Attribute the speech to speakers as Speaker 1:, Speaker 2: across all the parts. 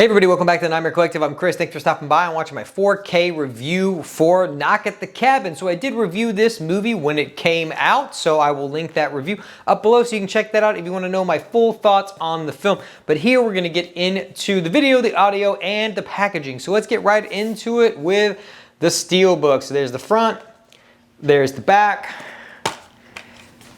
Speaker 1: Hey everybody, welcome back to the Nightmare Collective. I'm Chris. Thanks for stopping by and watching my 4K review for Knock at the Cabin. So I did review this movie when it came out, so I will link that review up below so you can check that out if you want to know my full thoughts on the film. But here we're going to get into the video, the audio, and the packaging. So let's get right into it with the Steelbook. So there's the front, there's the back,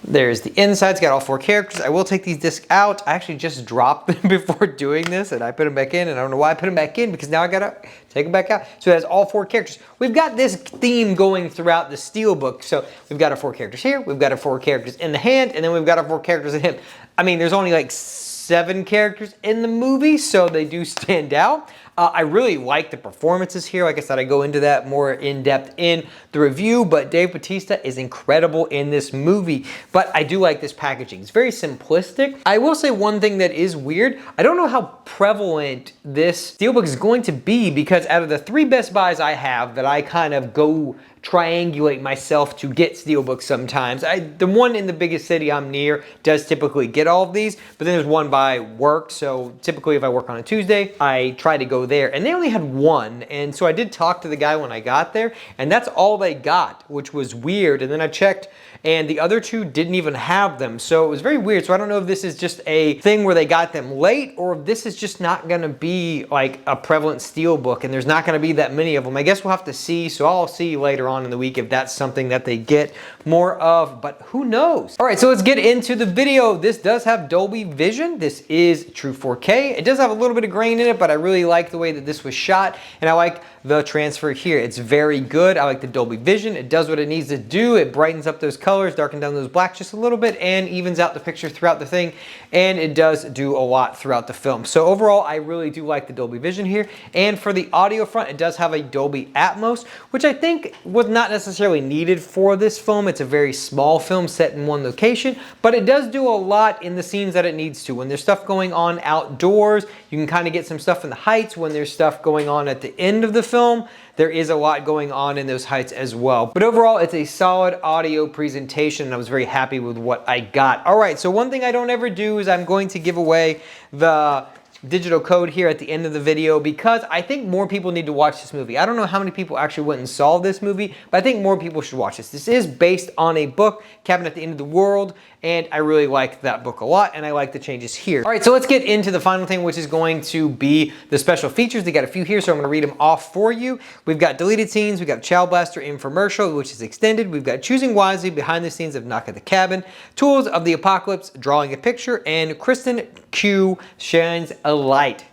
Speaker 1: there's the inside. It's got all 4 characters. I will take these discs out. I actually just dropped them before doing this and I put them back in, and I don't know why I put them back in because now I gotta take them back out. So it has all 4 characters. We've got this theme going throughout the Steelbook. So we've got our 4 characters here, we've got our 4 characters in the hand, and then we've got our 4 characters in him. I mean, there's only like 7 characters in the movie, so they do stand out. I really like the performances here. Like I said, I go into that more in depth in the review, but Dave Bautista is incredible in this movie. But I do like this packaging. It's very simplistic. I will say one thing that is weird. I don't know how prevalent this Steelbook is going to be, because out of the 3 Best Buys I have that I kind of go triangulate myself to get Steelbooks sometimes. The one in the biggest city I'm near does typically get all of these, but then there's one by work. So typically if I work on a Tuesday, I try to go there, and they only had 1. And so I did talk to the guy when I got there, and that's all they got, which was weird. And then I checked and the other 2 didn't even have them. So it was very weird. So I don't know if this is just a thing where they got them late, or if this is just not gonna be like a prevalent Steelbook and there's not gonna be that many of them. I guess we'll have to see. So I'll see later on in the week if that's something that they get more of, but who knows? All right, so let's get into the video. This does have Dolby Vision. This is true 4K. It does have a little bit of grain in it, but I really like the way that this was shot, and I like the transfer here. It's very good. I like the Dolby Vision. It does what it needs to do. It brightens up those colors, darkens down those blacks just a little bit, and evens out the picture throughout the thing, and it does do a lot throughout the film. So overall, I really do like the Dolby Vision here. And for the audio front, it does have a Dolby Atmos, which I think was not necessarily needed for this film. It's a very small film set in one location, but it does do a lot in the scenes that it needs to. When there's stuff going on outdoors, you can kind of get some stuff in the heights. When there's stuff going on at the end of the film, there is a lot going on in those heights as well. But overall, it's a solid audio presentation, and I was very happy with what I got. All right, so one thing I don't ever do is I'm going to give away the digital code here at the end of the video, because I think more people need to watch this movie. I don't know how many people actually went and saw this movie, but I think more people should watch this. This is based on a book, Cabin at the End of the World, and I really like that book a lot, and I like the changes here. All right, so let's get into the final thing, which is going to be the special features. They got a few here, so I'm gonna read them off for you. We've got deleted scenes, we've got Child Blaster infomercial, which is extended. We've got choosing wisely, behind the scenes of Knock at the Cabin, tools of the apocalypse, drawing a picture, and Kristen Q shines a light.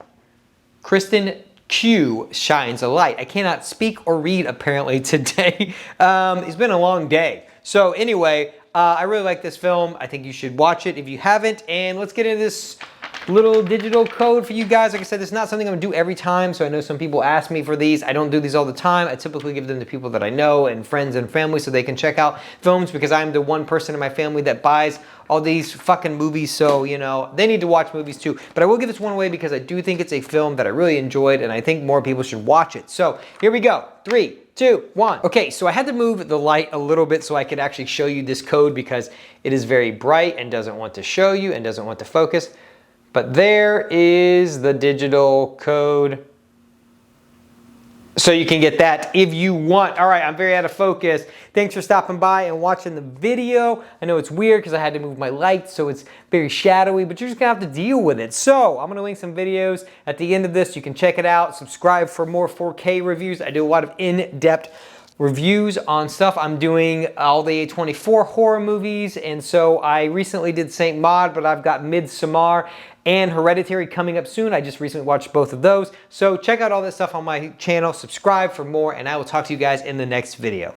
Speaker 1: Kristen Q shines a light. I cannot speak or read apparently today. It's been a long day. So anyway, I really like this film. I think you should watch it if you haven't. And let's get into this little digital code for you guys. Like I said, it's not something I'm gonna do every time, so I know some people ask me for these. I don't do these all the time. I typically give them to people that I know and friends and family so they can check out films, because I'm the one person in my family that buys all these fucking movies, so you know, they need to watch movies too. But I will give this one away because I do think it's a film that I really enjoyed, and I think more people should watch it. So here we go, 3, 2, 1. Okay, so I had to move the light a little bit so I could actually show you this code, because it is very bright and doesn't want to show you and doesn't want to focus. But there is the digital code, so you can get that if you want. All right, I'm very out of focus. Thanks for stopping by and watching the video. I know it's weird because I had to move my light, so it's very shadowy, but you're just gonna have to deal with it. So I'm gonna link some videos at the end of this. You can check it out. Subscribe for more 4K reviews. I do a lot of in-depth reviews on stuff. I'm doing all the A24 horror movies, and so I recently did Saint Maud, but I've got Midsommar and Hereditary coming up soon. I just recently watched both of those. So check out all that stuff on my channel, subscribe for more, and I will talk to you guys in the next video.